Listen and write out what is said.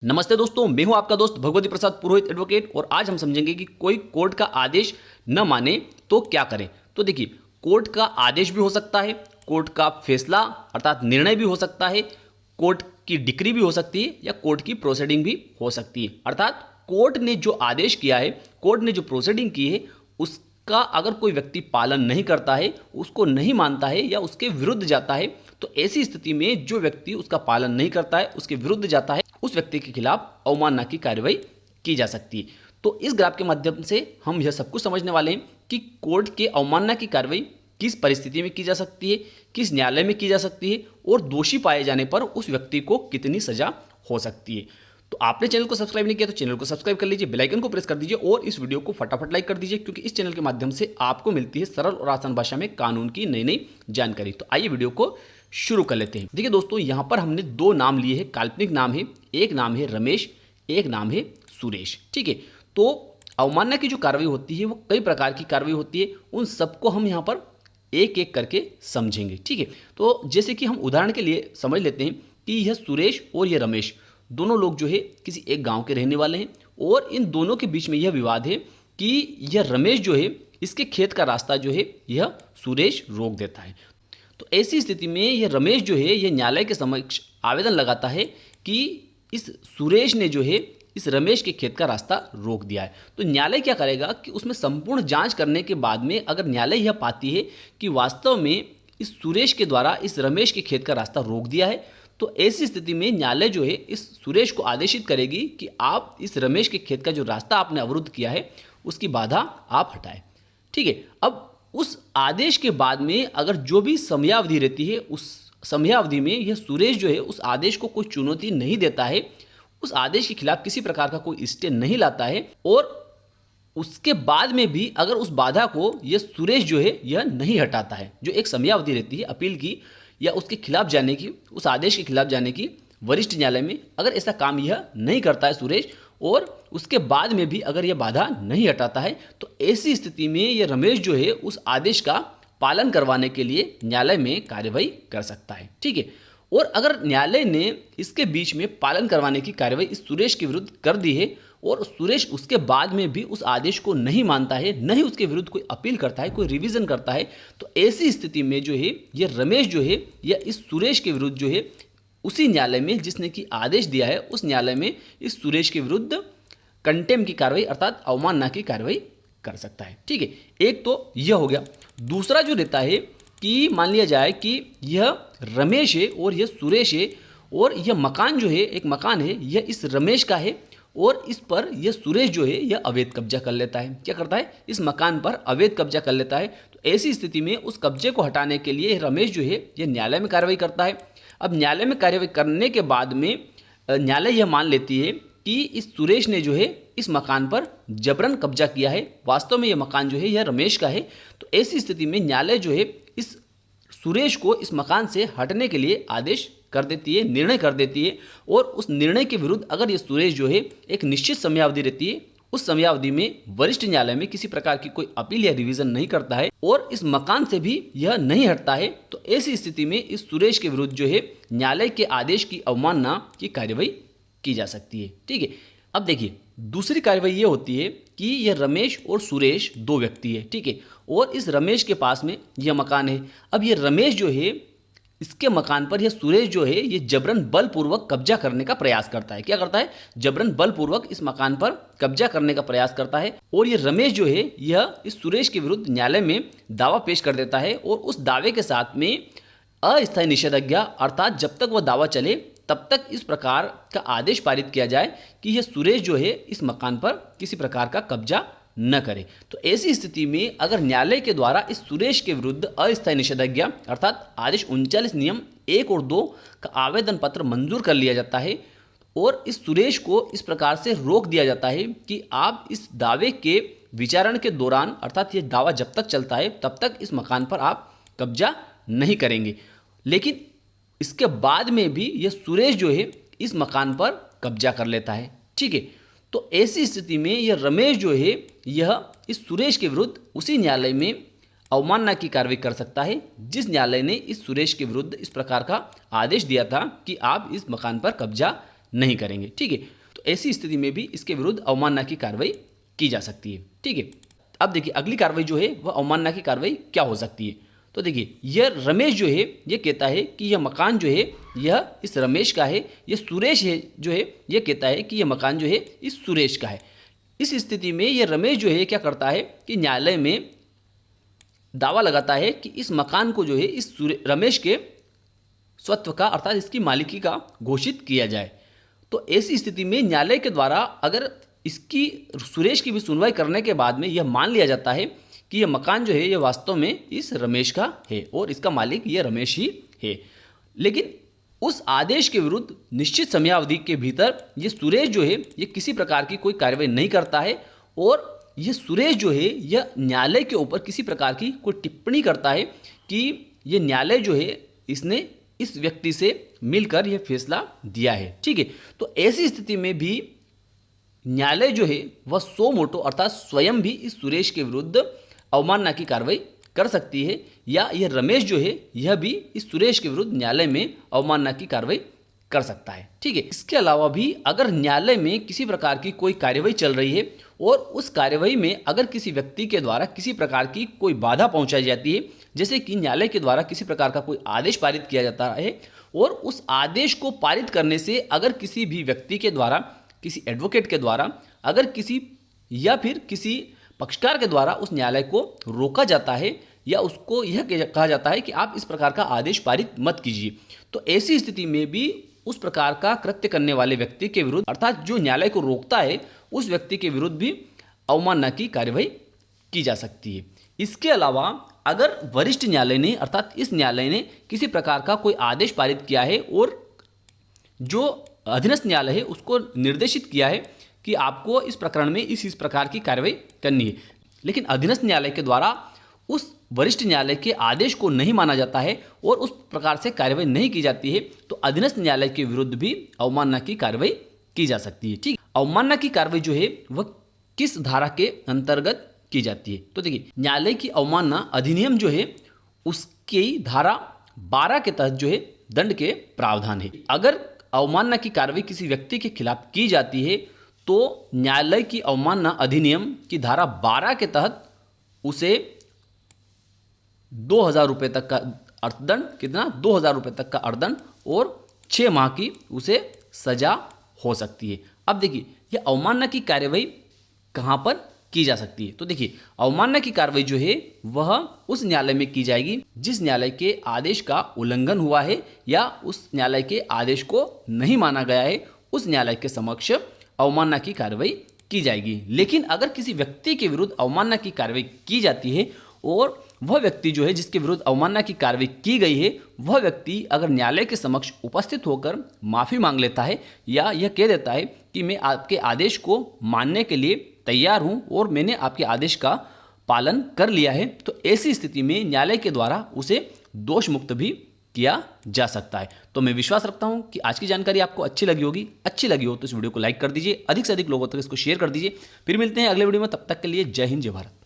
नमस्ते दोस्तों, मैं हूं आपका दोस्त भगवती प्रसाद पुरोहित एडवोकेट। और आज हम समझेंगे कि कोई कोर्ट का आदेश न माने तो क्या करें। तो देखिए, कोर्ट का आदेश भी हो सकता है, कोर्ट का फैसला अर्थात निर्णय भी हो सकता है, कोर्ट की डिक्री भी हो सकती है या कोर्ट की प्रोसीडिंग भी हो सकती है। अर्थात कोर्ट ने जो आदेश किया है, कोर्ट ने जो प्रोसीडिंग की है, उसका अगर कोई व्यक्ति पालन नहीं करता है, उसको नहीं मानता है या उसके विरुद्ध जाता है, तो ऐसी स्थिति में जो व्यक्ति उसका पालन नहीं करता है, उसके विरुद्ध जाता है, उस व्यक्ति के खिलाफ अवमानना की कार्रवाई की जा सकती है। तो इस ग्राफ के माध्यम से हम यह सब कुछ समझने वाले हैं कि कोर्ट के अवमानना की कार्रवाई किस परिस्थिति में की जा सकती है, किस न्यायालय में की जा सकती है और दोषी पाए जाने पर उस व्यक्ति को कितनी सजा हो सकती है। तो आपने चैनल को सब्सक्राइब नहीं किया तो चैनल को सब्सक्राइब कर लीजिए, बेल आइकन को प्रेस कर दीजिए और इस वीडियो को फटाफट लाइक कर दीजिए, क्योंकि इस चैनल के माध्यम से आपको मिलती है सरल और आसान भाषा में कानून की नई नई जानकारी। तो आइए वीडियो को शुरू कर लेते हैं। देखिए दोस्तों, यहाँ पर हमने दो नाम लिए हैं, काल्पनिक नाम है, एक नाम है रमेश, एक नाम है सुरेश। ठीक है, तो अवमानना की जो कार्रवाई होती है वो कई प्रकार की कार्रवाई होती है, उन सबको हम यहाँ पर एक एक करके समझेंगे। ठीक है, तो जैसे कि हम उदाहरण के लिए समझ लेते हैं कि यह सुरेश और यह रमेश दोनों लोग जो है किसी एक गांव के रहने वाले हैं और इन दोनों के बीच में यह विवाद है कि यह रमेश जो है, इसके खेत का रास्ता जो है यह सुरेश रोक देता है। तो ऐसी स्थिति में यह रमेश जो है यह न्यायालय के समक्ष आवेदन लगाता है कि इस सुरेश ने जो है इस रमेश के खेत का रास्ता रोक दिया है। तो न्यायालय क्या करेगा कि उसमें संपूर्ण जांच करने के बाद में अगर न्यायालय यह पाती है कि वास्तव में इस सुरेश के द्वारा इस रमेश के खेत का रास्ता रोक दिया है, तो ऐसी स्थिति में न्यायालय जो है इस सुरेश को आदेशित करेगी कि आप इस रमेश के खेत का जो रास्ता आपने अवरुद्ध किया है उसकी बाधा आप हटाएं। ठीक है, अब उस आदेश के बाद में अगर जो भी समयावधि रहती है, उस समयावधि में यह सुरेश जो है उस आदेश को कोई चुनौती नहीं देता है, उस आदेश के खिलाफ किसी प्रकार का कोई स्टे नहीं लाता है और उसके बाद में भी अगर उस बाधा को यह सुरेश जो है यह नहीं हटाता है, जो एक समयावधि रहती है अपील की या उसके खिलाफ जाने की, उस आदेश के खिलाफ जाने की वरिष्ठ न्यायालय में, अगर ऐसा काम यह नहीं करता है सुरेश और उसके बाद में भी अगर यह बाधा नहीं हटाता है, तो ऐसी स्थिति में यह रमेश जो है उस आदेश का पालन करवाने के लिए न्यायालय में कार्रवाई कर सकता है। ठीक है, और अगर न्यायालय ने इसके बीच में पालन करवाने की कार्रवाई इस सुरेश के विरुद्ध कर दी है और सुरेश उसके बाद में भी उस आदेश को नहीं मानता है, न ही उसके विरुद्ध कोई अपील करता है, कोई रिवीजन करता है, तो ऐसी स्थिति में जो है यह रमेश जो है या इस सुरेश के विरुद्ध जो है उसी न्यायालय में जिसने कि आदेश दिया है उस न्यायालय में इस सुरेश के विरुद्ध कंटेम्प्ट की कार्रवाई अर्थात अवमानना की कार्रवाई कर सकता है। ठीक है, एक तो यह हो गया। दूसरा जो रहता है कि मान लिया जाए कि यह रमेश है और यह सुरेश है और यह मकान जो है, एक मकान है, यह इस रमेश का है और इस पर यह सुरेश जो है यह अवैध कब्जा कर लेता है। क्या करता है? इस मकान पर अवैध कब्जा कर लेता है। तो ऐसी स्थिति में उस कब्जे को हटाने के लिए रमेश जो है यह न्यायालय में कार्रवाई करता है। अब न्यायालय में कार्रवाई करने के बाद में न्यायालय यह मान लेती है कि इस सुरेश ने जो है इस मकान पर जबरन कब्जा किया है, वास्तव में यह मकान जो है यह रमेश का है। तो ऐसी स्थिति में न्यायालय जो है इस सुरेश को इस मकान से हटने के लिए आदेश कर देती है, निर्णय कर देती है और उस निर्णय के विरुद्ध अगर ये सुरेश जो है एक निश्चित समयावधि रहती है, उस समयावधि में वरिष्ठ न्यायालय में किसी प्रकार की कोई अपील या रिवीजन नहीं करता है और इस मकान से भी यह नहीं हटता है, तो ऐसी स्थिति में इस सुरेश के विरुद्ध जो है न्यायालय के आदेश की अवमानना की कार्यवाही की जा सकती है। ठीक है, अब देखिए दूसरी कार्रवाई ये होती है कि यह रमेश और सुरेश दो व्यक्ति है। ठीक है, और इस रमेश के पास में यह मकान है। अब यह रमेश जो है इसके मकान पर यह सुरेश जो है ये जबरन बलपूर्वक कब्जा करने का प्रयास करता है। क्या करता है? जबरन बलपूर्वक इस मकान पर कब्जा करने का प्रयास करता है और ये रमेश जो है यह इस सुरेश के विरुद्ध न्यायालय में दावा पेश कर देता है और उस दावे के साथ में अस्थायी निषेधाज्ञा अर्थात जब तक वह दावा चले तब तक इस प्रकार का आदेश पारित किया जाए कि यह सुरेश जो है इस मकान पर किसी प्रकार का कब्जा न करे। तो ऐसी स्थिति में अगर न्यायालय के द्वारा इस सुरेश के विरुद्ध अस्थायी निषेधाज्ञा अर्थात आदेश 39 नियम 1 और 2 का आवेदन पत्र मंजूर कर लिया जाता है और इस सुरेश को इस प्रकार से रोक दिया जाता है कि आप इस दावे के विचारण के दौरान अर्थात ये दावा जब तक चलता है तब तक इस मकान पर आप कब्जा नहीं करेंगे, लेकिन इसके बाद में भी यह सुरेश जो है इस मकान पर कब्जा कर लेता है। ठीक है, तो ऐसी स्थिति में यह रमेश जो है यह इस सुरेश के विरुद्ध उसी न्यायालय में अवमानना की कार्रवाई कर सकता है जिस न्यायालय ने इस सुरेश के विरुद्ध इस प्रकार का आदेश दिया था कि आप इस मकान पर कब्जा नहीं करेंगे। ठीक है, तो ऐसी स्थिति में भी इसके विरुद्ध अवमानना की कार्रवाई की जा सकती है। ठीक है, अब देखिए अगली कार्रवाई जो है वह अवमानना की कार्रवाई क्या हो सकती है। तो देखिए यह रमेश जो है ये कहता है कि यह मकान जो है यह इस रमेश का है, यह सुरेश है जो है यह कहता है कि यह मकान जो है इस सुरेश का है। इस स्थिति में यह रमेश जो है क्या करता है कि न्यायालय में दावा लगाता है कि इस मकान को जो है इस रमेश के स्वत्व का अर्थात इसकी मालिकी का घोषित किया जाए। तो ऐसी स्थिति में न्यायालय के द्वारा अगर इसकी सुरेश की भी सुनवाई करने के बाद में यह मान लिया जाता है कि यह मकान जो है यह वास्तव में इस रमेश का है और इसका मालिक यह रमेश ही है, लेकिन उस आदेश के विरुद्ध निश्चित समयावधि के भीतर यह सुरेश जो है यह किसी प्रकार की कोई कार्रवाई नहीं करता है और यह सुरेश जो है यह न्यायालय के ऊपर किसी प्रकार की कोई टिप्पणी करता है कि यह न्यायालय जो है इसने इस व्यक्ति से मिलकर यह फैसला दिया है। ठीक है, तो ऐसी स्थिति में भी न्यायालय जो है वह सो मोटो अर्थात स्वयं भी इस सुरेश के विरुद्ध अवमानना की कार्रवाई कर सकती है, या यह रमेश जो है यह भी इस सुरेश के विरुद्ध न्यायालय में अवमानना की कार्रवाई कर सकता है। ठीक है, इसके अलावा भी अगर न्यायालय में किसी प्रकार की कोई कार्यवाही चल रही है और उस कार्यवाही में अगर किसी व्यक्ति के द्वारा किसी प्रकार की कोई बाधा पहुंचाई जाती है, जैसे कि न्यायालय के द्वारा किसी प्रकार का कोई आदेश पारित किया जाता है और उस आदेश को पारित करने से अगर किसी भी व्यक्ति के द्वारा, किसी एडवोकेट के द्वारा, अगर किसी या फिर किसी पक्षकार के द्वारा उस न्यायालय को रोका जाता है या उसको यह कहा जाता है कि आप इस प्रकार का आदेश पारित मत कीजिए, तो ऐसी स्थिति में भी उस प्रकार का कृत्य करने वाले व्यक्ति के विरुद्ध अर्थात जो न्यायालय को रोकता है उस व्यक्ति के विरुद्ध भी अवमानना की कार्यवाही की जा सकती है। इसके अलावा अगर वरिष्ठ न्यायालय ने अर्थात इस न्यायालय ने किसी प्रकार का कोई आदेश पारित किया है और जो अधीनस्थ न्यायालय है उसको निर्देशित किया है कि आपको इस प्रकरण में इस प्रकार की कार्रवाई करनी है, लेकिन अधीनस्थ न्यायालय के द्वारा उस वरिष्ठ न्यायालय के आदेश को नहीं माना जाता है और उस प्रकार से कार्रवाई नहीं की जाती है, तो अधीनस्थ न्यायालय के विरुद्ध भी अवमानना की कार्रवाई की जा सकती है। ठीक, अवमानना की कार्रवाई जो है वह किस धारा के अंतर्गत की जाती है। तो देखिए न्यायालय की अवमानना अधिनियम जो है उसकी धारा 12 के तहत जो है दंड के प्रावधान है। अगर अवमानना की कार्रवाई किसी व्यक्ति के खिलाफ की जाती है तो न्यायालय की अवमानना अधिनियम की धारा 12 के तहत उसे 2000 रुपये तक का अर्थदंड, कितना 2000 रुपये तक का अर्थदंड और 6 माह की उसे सजा हो सकती है। अब देखिए यह अवमानना की कार्रवाई कहाँ पर की जा सकती है। तो देखिए अवमानना की कार्रवाई जो है वह उस न्यायालय में की जाएगी जिस न्यायालय के आदेश का उल्लंघन हुआ है या उस न्यायालय के आदेश को नहीं माना गया है, उस न्यायालय के समक्ष अवमानना की कार्रवाई की जाएगी। लेकिन अगर किसी व्यक्ति के विरुद्ध अवमानना की कार्रवाई की जाती है और वह व्यक्ति जो है जिसके विरुद्ध अवमानना की कार्रवाई की गई है वह व्यक्ति अगर न्यायालय के समक्ष उपस्थित होकर माफ़ी मांग लेता है या यह कह देता है कि मैं आपके आदेश को मानने के लिए तैयार हूं और मैंने आपके आदेश का पालन कर लिया है, तो ऐसी स्थिति में न्यायालय के द्वारा उसे दोष मुक्त भी किया जा सकता है। तो मैं विश्वास रखता हूं कि आज की जानकारी आपको अच्छी लगी होगी। अच्छी लगी हो तो इस वीडियो को लाइक कर दीजिए, अधिक से अधिक लोगों तक इसको शेयर कर दीजिए। फिर मिलते हैं अगले वीडियो में, तब तक के लिए जय हिंद जय भारत।